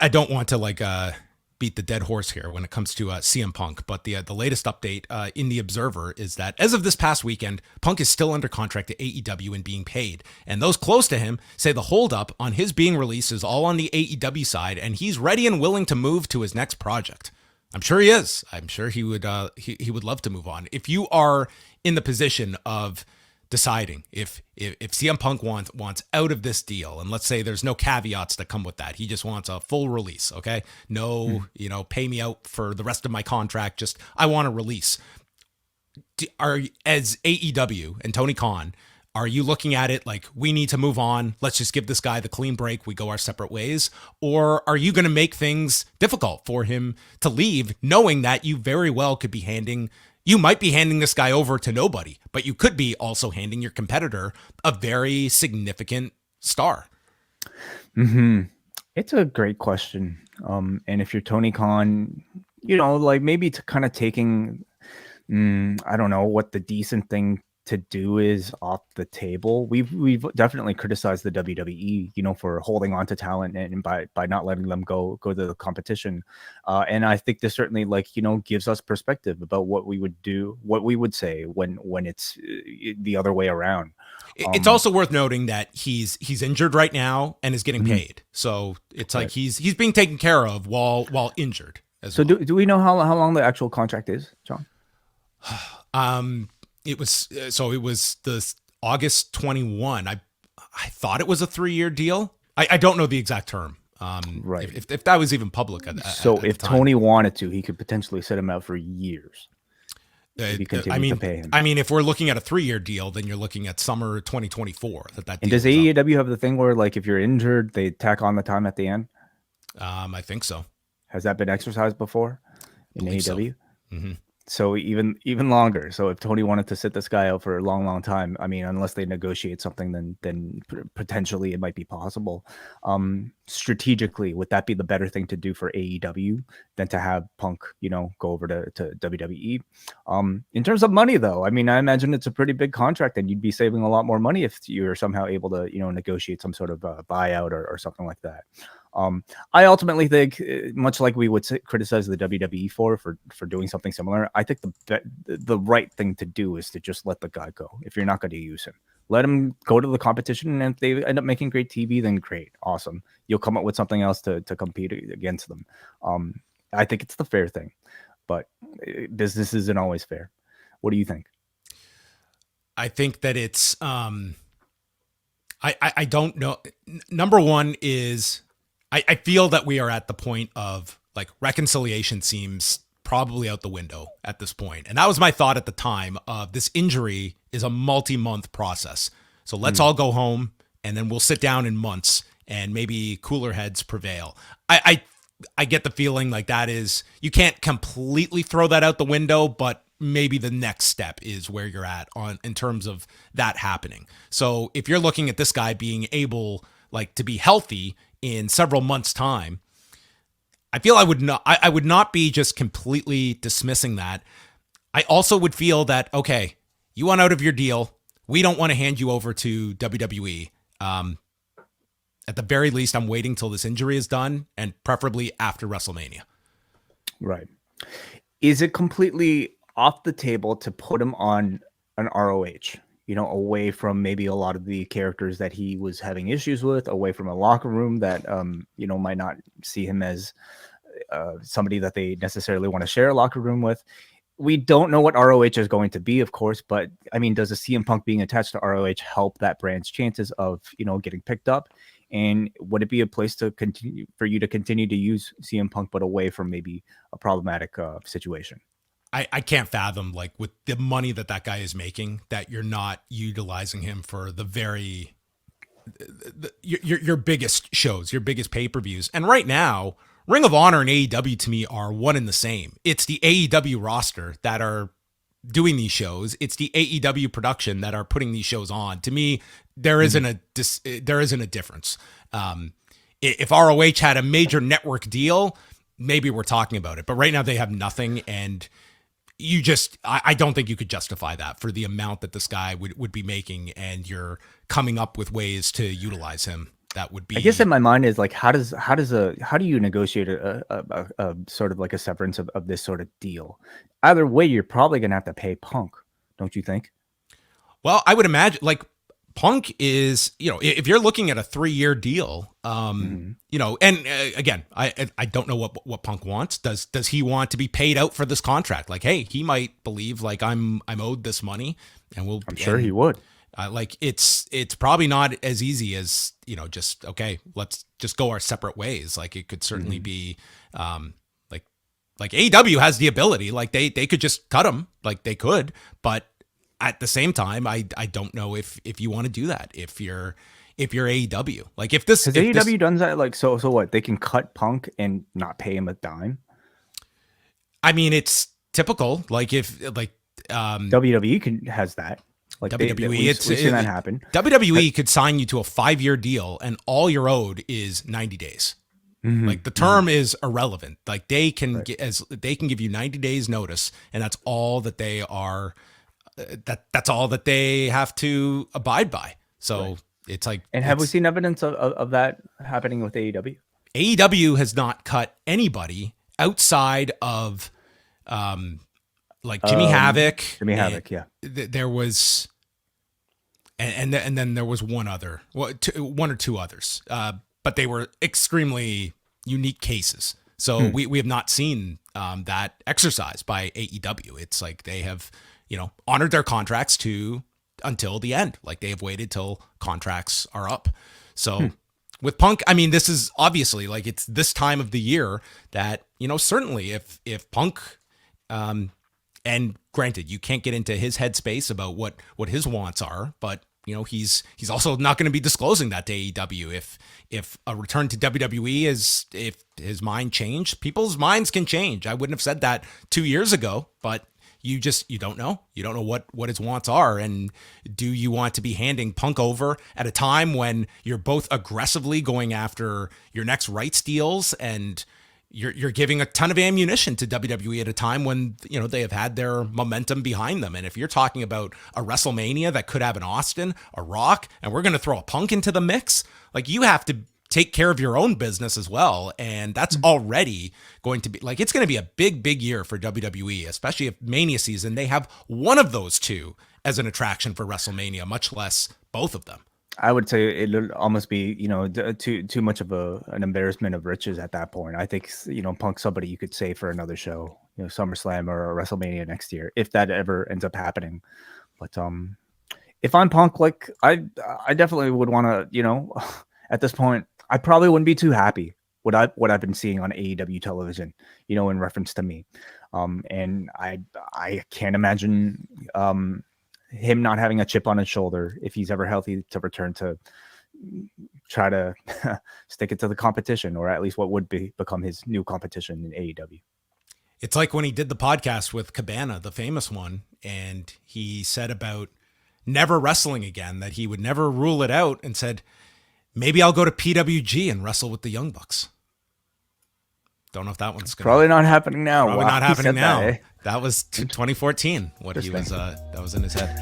I don't want to beat the dead horse here when it comes to CM Punk, but the latest update in the Observer is that as of this past weekend, Punk is still under contract to AEW and being paid. And those close to him say the holdup on his being released is all on the AEW side, and he's ready and willing to move to his next project. I'm sure he is. I'm sure he would. He would love to move on. If you are in the position of deciding if CM Punk wants out of this deal, and let's say there's no caveats that come with that, he just wants a full release, okay? No, pay me out for the rest of my contract, just I want a release. As AEW and Tony Khan, are you looking at it like we need to move on, let's just give this guy the clean break, we go our separate ways? Or are you going to make things difficult for him to leave, knowing that you very well could be you might be handing this guy over to nobody, but you could be also handing your competitor a very significant star? It's a great question. And if you're Tony Khan, like maybe to kind of taking, I don't know what the decent thing to do is off the table. We've definitely criticized the WWE, for holding on to talent and by not letting them go to the competition. And I think this certainly gives us perspective about what we would do, what we would say when it's the other way around. It's also worth noting that he's injured right now and is getting paid. So it's like he's being taken care of while injured as so well. Do we know how long the actual contract is, John? It was the August 21. I thought it was a 3-year deal. I don't know the exact term. Right. If that was even public. If Tony wanted to, he could potentially set him out for years. To pay him. I mean, if we're looking at a 3-year deal, then you're looking at summer 2024. And does AEW have the thing where if you're injured, they tack on the time at the end? I think so. Has that been exercised before in AEW? So. Mm-hmm. So even longer. So if Tony wanted to sit this guy out for a long, long time, I mean, unless they negotiate something, then potentially it might be possible. Strategically, would that be the better thing to do for AEW than to have Punk, go over to WWE? In terms of money, though, I mean, I imagine it's a pretty big contract, and you'd be saving a lot more money if you're somehow able to, negotiate some sort of buyout or something like that. I ultimately think, much like we would criticize the WWE for doing something similar, I think the right thing to do is to just let the guy go. If you're not going to use him, let him go to the competition, and if they end up making great TV, then great, awesome. You'll come up with something else to compete against them. I think it's the fair thing, but business isn't always fair. What do you think? I think that it's I don't know. Number one is I feel that we are at the point of reconciliation seems probably out the window at this point. And that was my thought at the time of this injury is a multi-month process. So let's all go home and then we'll sit down in months and maybe cooler heads prevail. I get the feeling like that is, you can't completely throw that out the window, but maybe the next step is where you're at in terms of that happening. So if you're looking at this guy being able to be healthy in several months' time, I feel I would not be just completely dismissing that. I also would feel that, okay, you want out of your deal. We don't want to hand you over to WWE. At the very least, I'm waiting till this injury is done, and preferably after WrestleMania. Right. Is it completely off the table to put him on an ROH? Away from maybe a lot of the characters that he was having issues with, away from a locker room that, might not see him as somebody that they necessarily want to share a locker room with. We don't know what ROH is going to be, of course, but I mean, does a CM Punk being attached to ROH help that brand's chances of, getting picked up? And would it be a place to continue for you to continue to use CM Punk, but away from maybe a problematic situation? I can't fathom, with the money that guy is making, that you're not utilizing him for your biggest shows, your biggest pay-per-views. And right now, Ring of Honor and AEW to me are one and the same. It's the AEW roster that are doing these shows. It's the AEW production that are putting these shows on. To me, there isn't a difference. If ROH had a major network deal, maybe we're talking about it. But right now they have nothing, and I don't think you could justify that for the amount that this guy would be making, and you're coming up with ways to utilize him that would I guess be. in my mind is like, how do you negotiate a sort of like a severance of this sort of deal? Either way, you're probably gonna have to pay Punk, don't you think? Well, I would imagine like Punk is, if you're looking at a 3-year deal, Hmm. and again, I don't know what Punk wants. Does he want to be paid out for this contract? Like, hey, he might believe like I'm owed this money, and we'll I'm sure he and would. like it's probably not as easy as just okay, let's just go our separate ways. Like it could certainly Hmm. be, um, like like AEW has the ability, like they could just cut him, like they could, but at the same time, I don't know if you want to do that if you're AEW. Like Has if this AEW done that? Like, so what? They can cut Punk and not pay him a dime. I mean it's typical. Like if like WWE can has that. Like WWE, we've seen that happen. WWE could sign you to a 5-year deal, and all you're owed is 90 days. Hmm. Like the Hmm. term is irrelevant. Like they can Right. get as they can give you 90 days notice, and that's all that they are. That's all that they have to abide by. Right. So it's like And have we it's seen evidence of that happening with AEW? AEW has not cut anybody outside of like Jimmy Havoc. Jimmy And Havoc, yeah. there was and then there was one other, well, one or two others, but they were extremely unique cases. So Hmm. we have not seen that exercise by AEW. It's like they have honored their contracts to until the end. Like they have waited till contracts are up. So with Punk, I mean, this is obviously like it's this time of the year that certainly if Punk, and granted, you can't get into his headspace about what his wants are, but he's also not going to be disclosing that to AEW. If a return to WWE is, if his mind changed, people's minds can change. I wouldn't have said that 2 years ago, but you don't know. You don't know what his wants are, and do you want to be handing Punk over at a time when you're both aggressively going after your next rights deals, and you're giving a ton of ammunition to WWE at a time when they have had their momentum behind them. And if you're talking about a WrestleMania that could have an Austin, a Rock, and we're going to throw a Punk into the mix, like you have to take care of your own business as well. And that's already going to be like, it's going to be a big year for WWE, especially if Mania season, they have one of those two as an attraction for WrestleMania, much less both of them. I would say it'll almost be, too much of an embarrassment of riches at that point. I think, Punk somebody you could say for another show, SummerSlam or WrestleMania next year, if that ever ends up happening. But if I'm Punk, like I definitely would want to, at this point, I probably wouldn't be too happy what I've been seeing on AEW television, in reference to me. And I can't imagine him not having a chip on his shoulder if he's ever healthy to return to try to stick it to the competition, or at least what would become his new competition in AEW. It's like when he did the podcast with Cabana, the famous one, and he said about never wrestling again, that he would never rule it out, and said, maybe I'll go to PWG and wrestle with the Young Bucks. Don't know if that one's Probably not happening now. probably Wow, not he happening said now. that, eh? That was 2014. What he was, that was in his head.